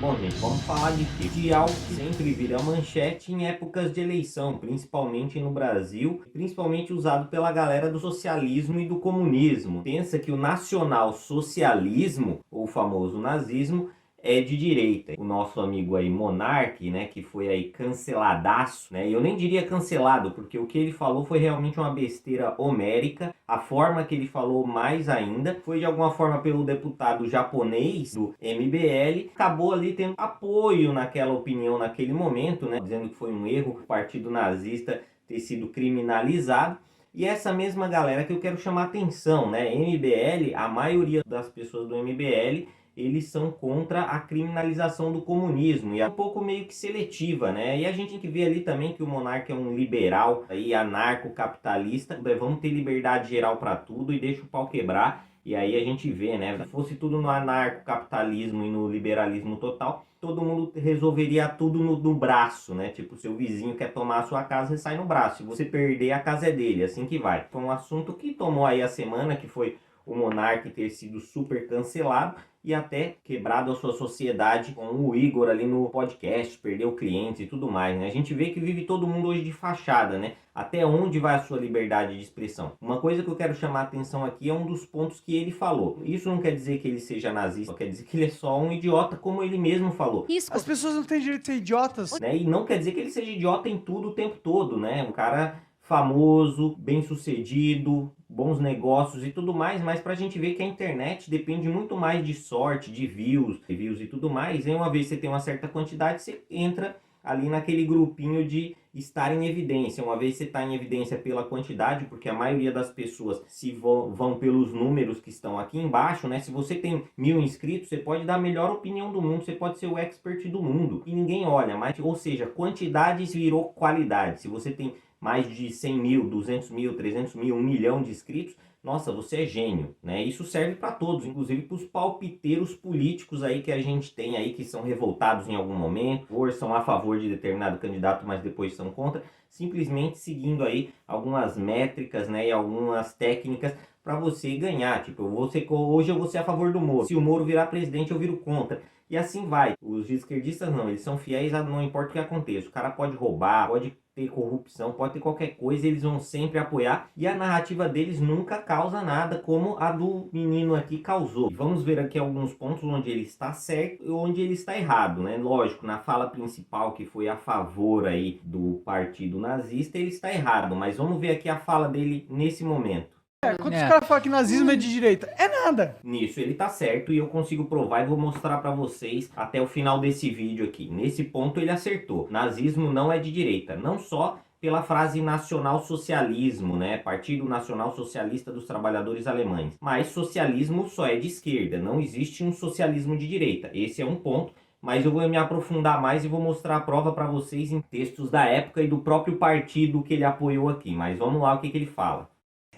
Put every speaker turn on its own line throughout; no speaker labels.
Bom, gente, vamos falar de quê? De algo que sempre vira manchete em épocas de eleição, principalmente no Brasil, principalmente usado pela galera do socialismo e do comunismo. Pensa que o nacional-socialismo, ou famoso nazismo, é de direita. O nosso amigo aí, Monark, né, que foi aí canceladaço, né, e eu nem diria cancelado, porque o que ele falou foi realmente uma besteira homérica. A forma que ele falou mais ainda foi de alguma forma pelo deputado japonês do MBL, acabou ali tendo apoio naquela opinião naquele momento, né, dizendo que foi um erro o partido nazista ter sido criminalizado. E essa mesma galera que eu quero chamar atenção, né, MBL, a maioria das pessoas do MBL eles são contra a criminalização do comunismo e é um pouco meio que seletiva, né? E a gente tem que ver ali também que o monarca é um liberal e anarcocapitalista, vamos ter liberdade geral para tudo e deixa o pau quebrar. E aí a gente vê, né? Se fosse tudo no anarcocapitalismo e no liberalismo total, todo mundo resolveria tudo no braço, né? Tipo, seu vizinho quer tomar a sua casa, você sai no braço. Se você perder, a casa é dele, assim que vai. Foi um assunto que tomou aí a semana, que foi o monarca ter sido super cancelado e até quebrado a sua sociedade com o Igor ali no podcast, perdeu clientes e tudo mais, né? A gente vê que vive todo mundo hoje de fachada, né? Até onde vai a sua liberdade de expressão? Uma coisa que eu quero chamar a atenção aqui é um dos pontos que ele falou. Isso não quer dizer que ele seja nazista, quer dizer que ele é só um idiota, como ele mesmo falou.
As pessoas não têm direito de ser idiotas.
Né? E não quer dizer que ele seja idiota em tudo o tempo todo, né? Um cara famoso, bem-sucedido, bons negócios e tudo mais, mas pra gente ver que a internet depende muito mais de sorte, de views e tudo mais. E uma vez que você tem uma certa quantidade, você entra ali naquele grupinho de estar em evidência. Uma vez você está em evidência pela quantidade, porque a maioria das pessoas se vão pelos números que estão aqui embaixo, né? Se você tem 1000 inscritos, você pode dar a melhor opinião do mundo, você pode ser o expert do mundo e ninguém olha, mas, ou seja, quantidades virou qualidade. Se você tem mais de 100 mil, 200 mil, 300 mil, 1 milhão de inscritos, nossa, você é gênio, né? Isso serve para todos, inclusive para os palpiteiros políticos aí que a gente tem aí, que são revoltados em algum momento, ou são a favor de determinado candidato, mas depois são contra, simplesmente seguindo aí algumas métricas, né, e algumas técnicas para você ganhar. Tipo, hoje eu vou ser a favor do Moro. Se o Moro virar presidente, eu viro contra. E assim vai. Os esquerdistas não, eles são fiéis a não importa o que aconteça. O cara pode roubar, pode ter corrupção, pode ter qualquer coisa, eles vão sempre apoiar. E a narrativa deles nunca causa nada como a do menino aqui causou. Vamos ver aqui alguns pontos onde ele está certo e onde ele está errado, né? Lógico, na fala principal que foi a favor aí do partido nazista, ele está errado. Mas vamos ver aqui a fala dele nesse momento.
Quando os caras falam que nazismo é de direita, é nada.
Nisso ele tá certo e eu consigo provar e vou mostrar pra vocês até o final desse vídeo aqui. Nesse ponto ele acertou. Nazismo não é de direita, não só pela frase nacional-socialismo, né? Partido Nacional Socialista dos Trabalhadores Alemães. Mas socialismo só é de esquerda, não existe um socialismo de direita. Esse é um ponto. Mas eu vou me aprofundar mais e vou mostrar a prova para vocês em textos da época e do próprio partido que ele apoiou aqui. Mas vamos lá o que ele fala.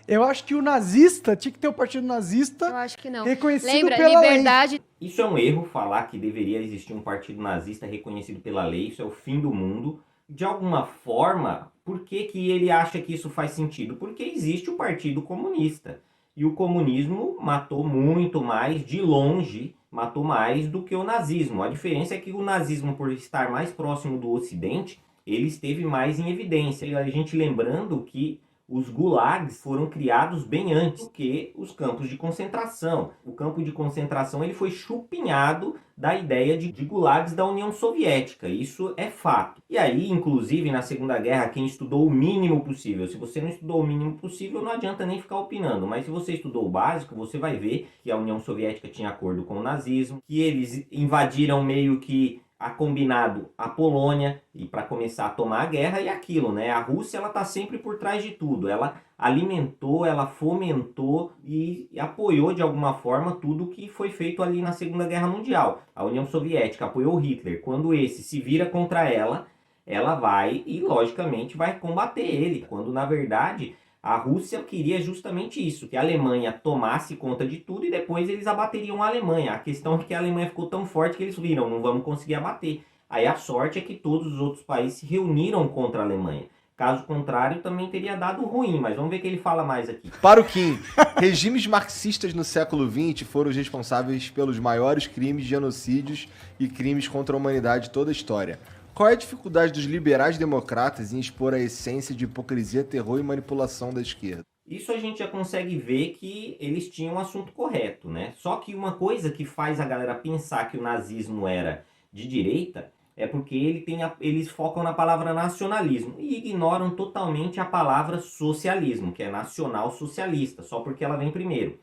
Eu acho que o nazista tinha que ter o partido nazista.
Eu acho que não.
Reconhecido
Lembra,
pela
liberdade.
lei.
Isso é um erro, falar que deveria existir um partido nazista reconhecido pela lei, isso é o fim do mundo. De alguma forma, por que ele acha que isso faz sentido? Porque existe o Partido Comunista. E o comunismo matou muito mais, de longe, matou mais do que o nazismo. A diferença é que o nazismo, por estar mais próximo do Ocidente, ele esteve mais em evidência. E a gente lembrando que os gulags foram criados bem antes que os campos de concentração. O campo de concentração ele foi chupinhado da ideia de gulags da União Soviética. Isso é fato. E aí, inclusive, na Segunda Guerra, quem estudou o mínimo possível. Se você não estudou o mínimo possível, não adianta nem ficar opinando. Mas se você estudou o básico, você vai ver que a União Soviética tinha acordo com o nazismo, que eles invadiram meio que a combinado a Polônia e para começar a tomar a guerra e aquilo, né? A Rússia ela tá sempre por trás de tudo. Ela alimentou, ela fomentou e apoiou de alguma forma tudo que foi feito ali na Segunda Guerra Mundial. A União Soviética apoiou Hitler. Quando esse se vira contra ela, ela vai e logicamente vai combater ele. Quando na verdade a Rússia queria justamente isso, que a Alemanha tomasse conta de tudo e depois eles abateriam a Alemanha. A questão é que a Alemanha ficou tão forte que eles viram, não vamos conseguir abater. Aí a sorte é que todos os outros países se reuniram contra a Alemanha. Caso contrário, também teria dado ruim, mas vamos ver o que ele fala mais aqui.
Para o Kim, regimes marxistas no século XX foram os responsáveis pelos maiores crimes, genocídios e crimes contra a humanidade de toda a história. Qual é a dificuldade dos liberais democratas em expor a essência de hipocrisia, terror e manipulação da esquerda?
Isso a gente já consegue ver que eles tinham o assunto correto, né? Só que uma coisa que faz a galera pensar que o nazismo era de direita é porque eles focam na palavra nacionalismo e ignoram totalmente a palavra socialismo, que é nacional-socialista, só porque ela vem primeiro.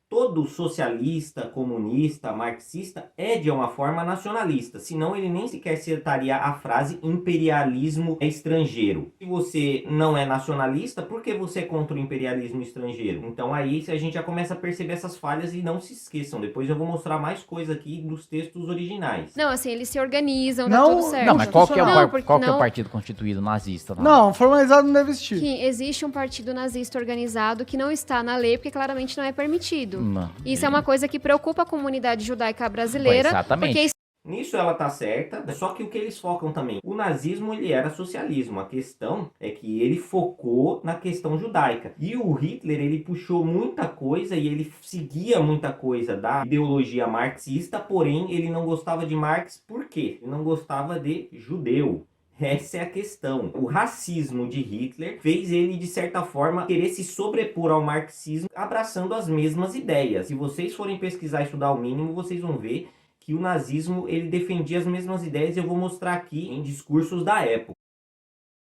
Todo socialista, comunista, marxista é de uma forma nacionalista, senão ele nem sequer citaria a frase imperialismo estrangeiro. Se você não é nacionalista, por que você é contra o imperialismo estrangeiro? Então aí a gente já começa a perceber essas falhas e não se esqueçam. Depois eu vou mostrar mais coisa aqui dos textos originais.
Não, assim, eles se organizam, tá
Não,
tudo certo.
Não, mas qual que é
Não, porque
qual que é o
não-
partido constituído nazista?
Não, formalizado não deve existir.
Que existe um partido nazista organizado que não está na lei, porque claramente não é permitido.
Não.
Isso é uma coisa que preocupa a comunidade judaica brasileira.
Exatamente.
Porque
Nisso ela tá certa, só que o que eles focam também, o nazismo ele era socialismo, a questão é que ele focou na questão judaica. E o Hitler ele puxou muita coisa e ele seguia muita coisa da ideologia marxista, porém ele não gostava de Marx, por quê? Ele não gostava de judeu. Essa é a questão. O racismo de Hitler fez ele, de certa forma, querer se sobrepor ao marxismo, abraçando as mesmas ideias. Se vocês forem pesquisar e estudar o mínimo, vocês vão ver que o nazismo ele defendia as mesmas ideias e eu vou mostrar aqui em discursos da época.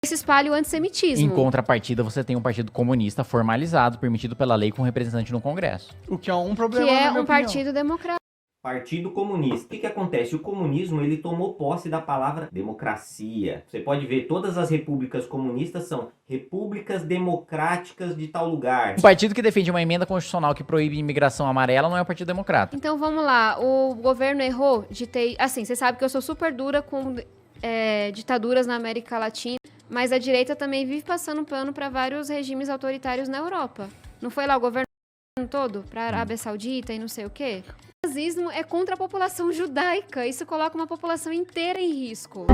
se espalha o antissemitismo.
Em contrapartida, você tem um partido comunista formalizado, permitido pela lei, com representante no Congresso.
O que é um
Que
problema,
é
na minha
um
opinião.
partido democrático.
Partido Comunista. O que acontece? O comunismo ele tomou posse da palavra democracia. Você pode ver, todas as repúblicas comunistas são repúblicas democráticas de tal lugar.
Um partido que defende uma emenda constitucional que proíbe imigração amarela não é o Partido Democrata.
Então vamos lá, o governo errou de ter... Assim, você sabe que eu sou super dura com ditaduras na América Latina, mas a direita também vive passando pano para vários regimes autoritários na Europa. Não foi lá o governo todo para a Arábia Saudita e não sei o quê? O nazismo é contra a população judaica, isso coloca uma população inteira em risco.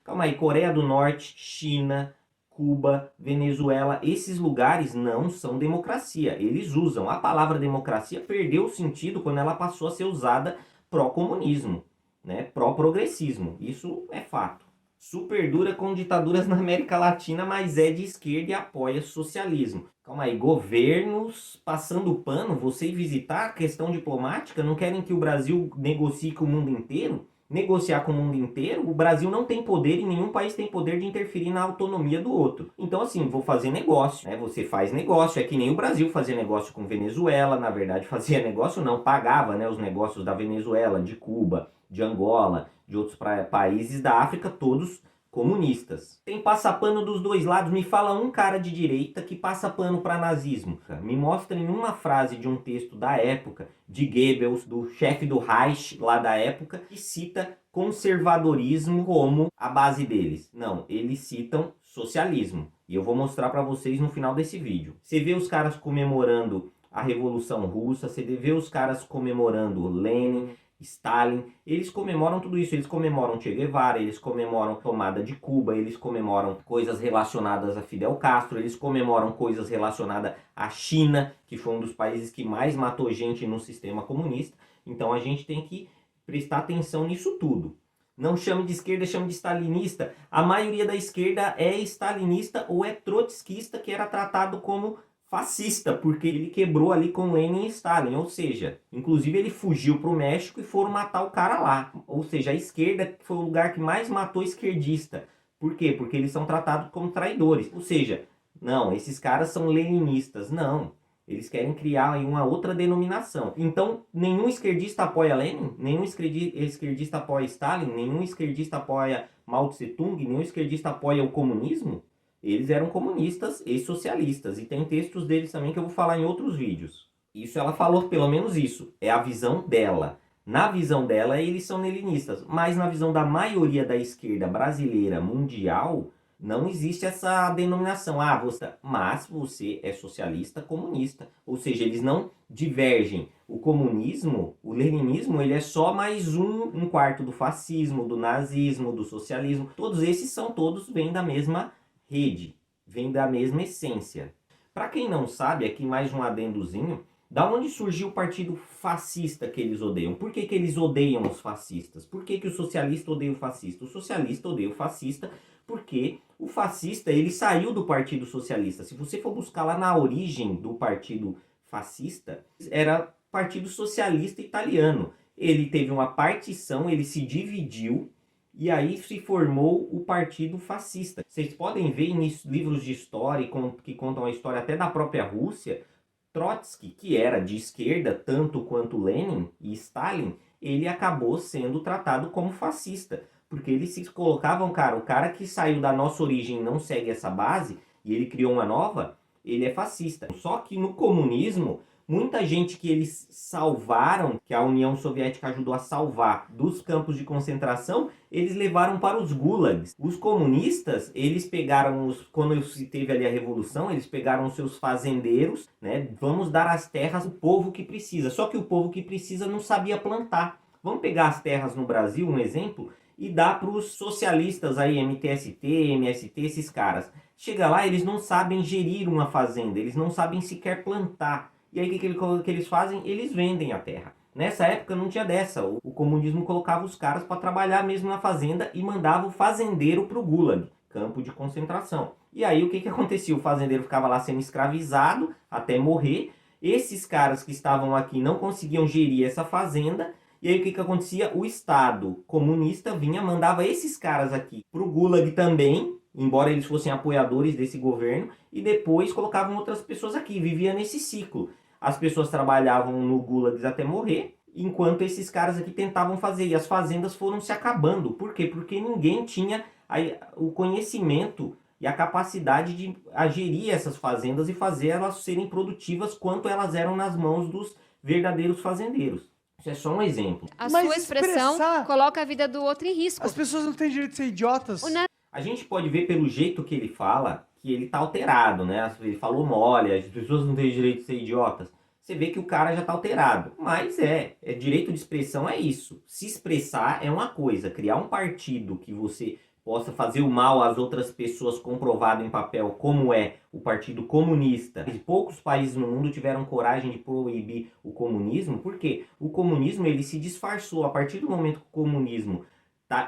Calma aí, Coreia do Norte, China, Cuba, Venezuela, esses lugares não são democracia. Eles usam a palavra democracia, perdeu o sentido quando ela passou a ser usada pró-comunismo, né? Pró-progressismo. Isso é fato. Super dura com ditaduras na América Latina, mas é de esquerda e apoia socialismo. Calma aí, governos passando pano, você ir visitar a questão diplomática, não querem que o Brasil negocie com o mundo inteiro? Negociar com o mundo inteiro, o Brasil não tem poder e nenhum país tem poder de interferir na autonomia do outro. Então assim, vou fazer negócio, né? Você faz negócio, é que nem o Brasil fazia negócio com Venezuela, na verdade fazia negócio não, pagava, né, os negócios da Venezuela, de Cuba, de Angola, de outros países da África, todos comunistas. Tem passapano dos dois lados, me fala um cara de direita que passa pano para nazismo. Me mostra em uma frase de um texto da época, de Goebbels, do chefe do Reich lá da época, que cita conservadorismo como a base deles. Não, eles citam socialismo. E eu vou mostrar para vocês no final desse vídeo. Você vê os caras comemorando a Revolução Russa, você vê os caras comemorando Lenin, Stalin, eles comemoram tudo isso, eles comemoram Che Guevara, eles comemoram a tomada de Cuba, eles comemoram coisas relacionadas a Fidel Castro, eles comemoram coisas relacionadas à China, que foi um dos países que mais matou gente no sistema comunista. Então a gente tem que prestar atenção nisso tudo. Não chame de esquerda, chame de stalinista. A maioria da esquerda é stalinista ou é trotskista, que era tratado como fascista, porque ele quebrou ali com Lenin e Stalin, ou seja, inclusive ele fugiu para o México e foram matar o cara lá. Ou seja, a esquerda foi o lugar que mais matou esquerdista. Por quê? Porque eles são tratados como traidores. Ou seja, não, esses caras são leninistas. Não, eles querem criar aí uma outra denominação. Então, nenhum esquerdista apoia Lenin, nenhum esquerdista apoia Stalin, nenhum esquerdista apoia Mao Tse Tung, nenhum esquerdista apoia o comunismo. Eles eram comunistas e socialistas. E tem textos deles também que eu vou falar em outros vídeos. Isso ela falou, pelo menos isso. É a visão dela. Na visão dela, eles são leninistas. Mas na visão da maioria da esquerda brasileira mundial, não existe essa denominação. Mas você é socialista comunista. Ou seja, eles não divergem. O comunismo, o leninismo, ele é só mais um quarto do fascismo, do nazismo, do socialismo. Todos esses vêm da mesma rede, vêm da mesma essência. Para quem não sabe, aqui mais um adendozinho, da onde surgiu o partido fascista que eles odeiam? Por que eles odeiam os fascistas? Por que o socialista odeia o fascista? O socialista odeia o fascista porque o fascista, ele saiu do Partido Socialista. Se você for buscar lá na origem do Partido Fascista, era Partido Socialista Italiano. Ele teve uma partição, ele se dividiu e aí se formou o Partido Fascista. Vocês podem ver em livros de história que contam a história até da própria Rússia. Trotsky, que era de esquerda tanto quanto Lenin e Stalin, ele acabou sendo tratado como fascista. Porque eles se colocavam, o cara que saiu da nossa origem e não segue essa base, e ele criou uma nova, ele é fascista. Só que no comunismo, muita gente que eles salvaram, que a União Soviética ajudou a salvar dos campos de concentração, eles levaram para os gulags. Os comunistas, eles pegaram, quando teve ali a revolução, eles pegaram os seus fazendeiros, né? Vamos dar as terras ao povo que precisa. Só que o povo que precisa não sabia plantar. Vamos pegar as terras no Brasil, um exemplo, e dar para os socialistas aí, MTST, MST, esses caras. Chega lá, eles não sabem gerir uma fazenda, eles não sabem sequer plantar. E aí o que eles fazem? Eles vendem a terra. Nessa época não tinha dessa. O comunismo colocava os caras para trabalhar mesmo na fazenda e mandava o fazendeiro para o gulag, campo de concentração. E aí o que acontecia? O fazendeiro ficava lá sendo escravizado até morrer. Esses caras que estavam aqui não conseguiam gerir essa fazenda. E aí o que acontecia? O Estado comunista vinha, mandava esses caras aqui pro gulag também, embora eles fossem apoiadores desse governo, e depois colocavam outras pessoas aqui, vivia nesse ciclo. As pessoas trabalhavam no gulag até morrer, enquanto esses caras aqui tentavam fazer, e as fazendas foram se acabando. Por quê? Porque ninguém tinha o conhecimento e a capacidade de gerir essas fazendas e fazer elas serem produtivas quanto elas eram nas mãos dos verdadeiros fazendeiros. Isso é só um exemplo.
A
Mas
sua expressão
expressar-
coloca a vida do outro em risco.
As pessoas não têm direito de ser idiotas.
A gente pode ver pelo jeito que ele fala que ele tá alterado, né? Ele falou mole, as pessoas não têm direito de ser idiotas. Você vê que o cara já tá alterado. Mas direito de expressão é isso. Se expressar é uma coisa. Criar um partido que você possa fazer o mal às outras pessoas comprovado em papel, como é o Partido Comunista. Poucos países no mundo tiveram coragem de proibir o comunismo, porque o comunismo ele se disfarçou. A partir do momento que o comunismo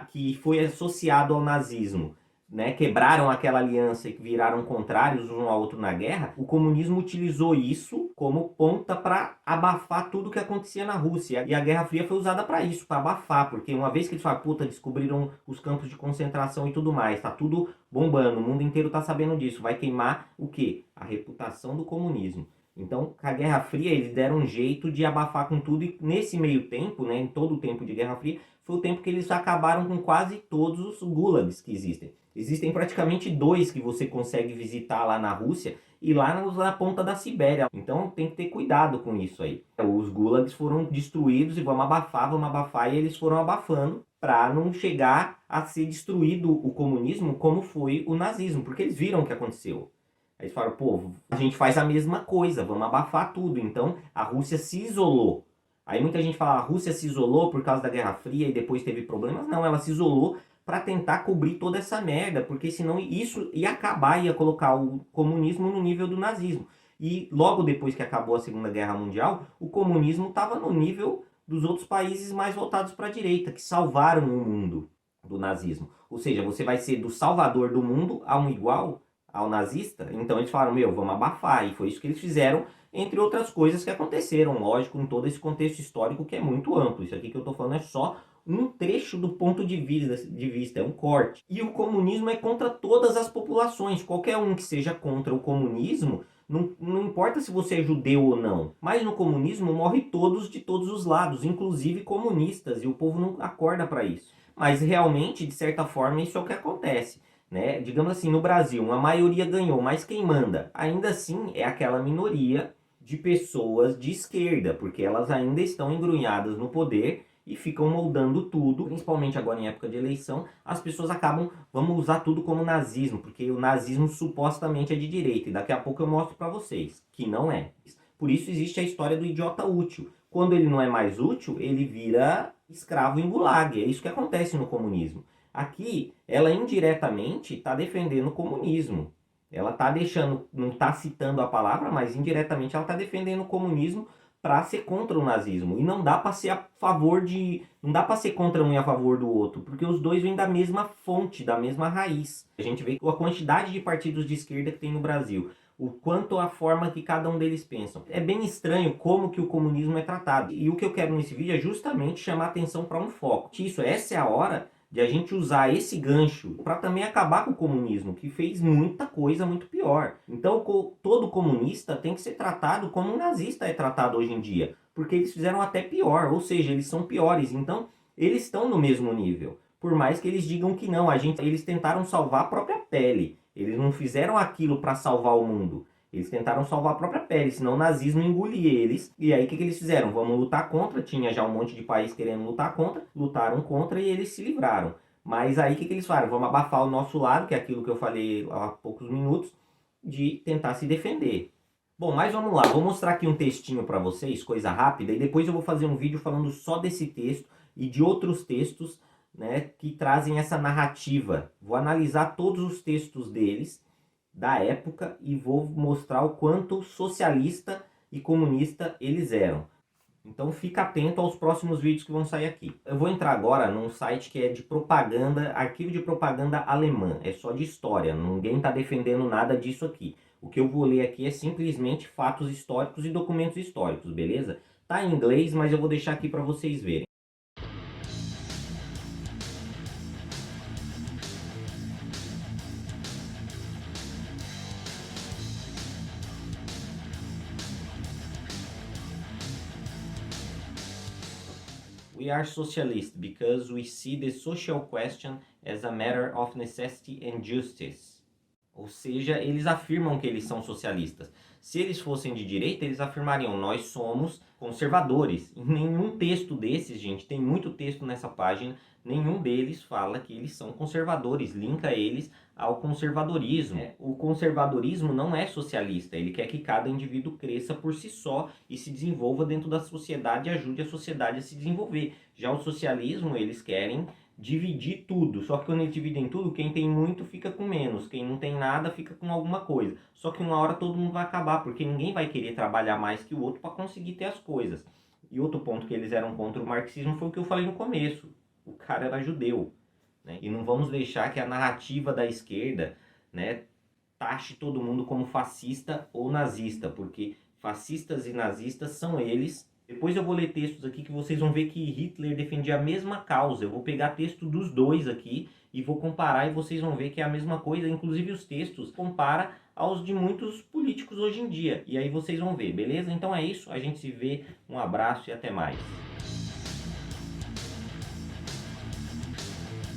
que foi associado ao nazismo, né, quebraram aquela aliança e viraram contrários um ao outro na guerra, o comunismo utilizou isso como ponta para abafar tudo que acontecia na Rússia. E a Guerra Fria foi usada para isso, para abafar, porque uma vez que eles falam, descobriram os campos de concentração e tudo mais, tá tudo bombando, o mundo inteiro tá sabendo disso, vai queimar o quê? A reputação do comunismo. Então, com a Guerra Fria, eles deram um jeito de abafar com tudo, e nesse meio tempo, né, em todo o tempo de Guerra Fria, foi o tempo que eles acabaram com quase todos os gulags que existem. Existem praticamente 2 que você consegue visitar lá na Rússia e lá na ponta da Sibéria. Então tem que ter cuidado com isso aí. Os gulags foram destruídos e vamos abafar, e eles foram abafando para não chegar a ser destruído o comunismo como foi o nazismo, porque eles viram o que aconteceu. Aí eles falaram, a gente faz a mesma coisa, vamos abafar tudo. Então a Rússia se isolou. Aí muita gente fala, a Rússia se isolou por causa da Guerra Fria e depois teve problemas. Não, ela se isolou para tentar cobrir toda essa merda, porque senão isso ia acabar, ia colocar o comunismo no nível do nazismo. E logo depois que acabou a Segunda Guerra Mundial, o comunismo estava no nível dos outros países mais voltados para a direita, que salvaram o mundo do nazismo. Ou seja, você vai ser do salvador do mundo a um igual ao nazista. Então eles falaram, vamos abafar. E foi isso que eles fizeram, entre outras coisas que aconteceram, lógico, em todo esse contexto histórico que é muito amplo. Isso aqui que eu estou falando é só um trecho do ponto de vista, é um corte. E o comunismo é contra todas as populações. Qualquer um que seja contra o comunismo, não importa se você é judeu ou não, mas no comunismo morre todos de todos os lados, inclusive comunistas, e o povo não acorda para isso. Mas realmente, de certa forma, isso é o que acontece. Né? Digamos assim, no Brasil, uma maioria ganhou, mas quem manda? Ainda assim é aquela minoria de pessoas de esquerda, porque elas ainda estão engrunhadas no poder e ficam moldando tudo, principalmente agora em época de eleição, as pessoas acabam, vamos usar tudo como nazismo, porque o nazismo supostamente é de direita, e daqui a pouco eu mostro para vocês que não é. Por isso existe a história do idiota útil. quando ele não é mais útil, ele vira escravo em gulag. É isso que acontece no comunismo. Aqui, ela indiretamente está defendendo o comunismo. Ela está deixando, não está citando a palavra, mas indiretamente ela está defendendo o comunismo para ser contra o nazismo. E não dá para ser a favor de... Não dá para ser contra um e a favor do outro, porque os dois vêm da mesma fonte, da mesma raiz. A gente vê a quantidade de partidos de esquerda que tem no Brasil, o quanto a forma que cada um deles pensam. É bem estranho como que o comunismo é tratado. E o que eu quero nesse vídeo é justamente chamar atenção para um foco. Essa é a hora de a gente usar esse gancho para também acabar com o comunismo, que fez muita coisa muito pior. Então todo comunista tem que ser tratado como um nazista é tratado hoje em dia, porque eles fizeram até pior, ou seja, eles são piores. Então eles estão no mesmo nível, por mais que eles digam que não. Eles tentaram salvar a própria pele, eles não fizeram aquilo para salvar o mundo. Eles tentaram salvar a própria pele, senão o nazismo engolia eles. E aí o que eles fizeram? Vamos lutar contra. Tinha já um monte de país querendo lutar contra. Lutaram contra e eles se livraram. Mas aí o que eles falaram? Vamos abafar o nosso lado, que é aquilo que eu falei há poucos minutos, de tentar se defender. Bom, mas vamos lá. Vou mostrar aqui um textinho para vocês, coisa rápida. E depois eu vou fazer um vídeo falando só desse texto e de outros textos, né, que trazem essa narrativa. Vou analisar todos os textos deles da época e vou mostrar o quanto socialista e comunista eles eram. Então fica atento aos próximos vídeos que vão sair aqui. Eu vou entrar agora num site que é de propaganda, arquivo de propaganda alemã. É só de história, ninguém está defendendo nada disso aqui. O que eu vou ler aqui é simplesmente fatos históricos e documentos históricos, beleza? Tá em inglês, mas eu vou deixar aqui para vocês verem. We are socialists because we see the social question as a matter of necessity and justice. Ou seja, eles afirmam que eles são socialistas. Se eles fossem de direita, eles afirmariam: nós somos conservadores. Em nenhum texto desses, gente, tem muito texto nessa página, nenhum deles fala que eles são conservadores, linka eles ao conservadorismo. O conservadorismo não é socialista, ele quer que cada indivíduo cresça por si só e se desenvolva dentro da sociedade e ajude a sociedade a se desenvolver. Já o socialismo, eles querem dividir tudo, só que quando eles dividem tudo, quem tem muito fica com menos, quem não tem nada fica com alguma coisa. Só que uma hora todo mundo vai acabar, porque ninguém vai querer trabalhar mais que o outro para conseguir ter as coisas. E outro ponto que eles eram contra o marxismo foi o que eu falei no começo: o cara era judeu, né? E não vamos deixar que a narrativa da esquerda, né, taxe todo mundo como fascista ou nazista, porque fascistas e nazistas são eles. Depois eu vou ler textos aqui que vocês vão ver que Hitler defendia a mesma causa. Eu vou pegar texto dos dois aqui e vou comparar e vocês vão ver que é a mesma coisa. Inclusive os textos compara aos de muitos políticos hoje em dia. E aí vocês vão ver, beleza? Então é isso, a gente se vê, um abraço e até mais.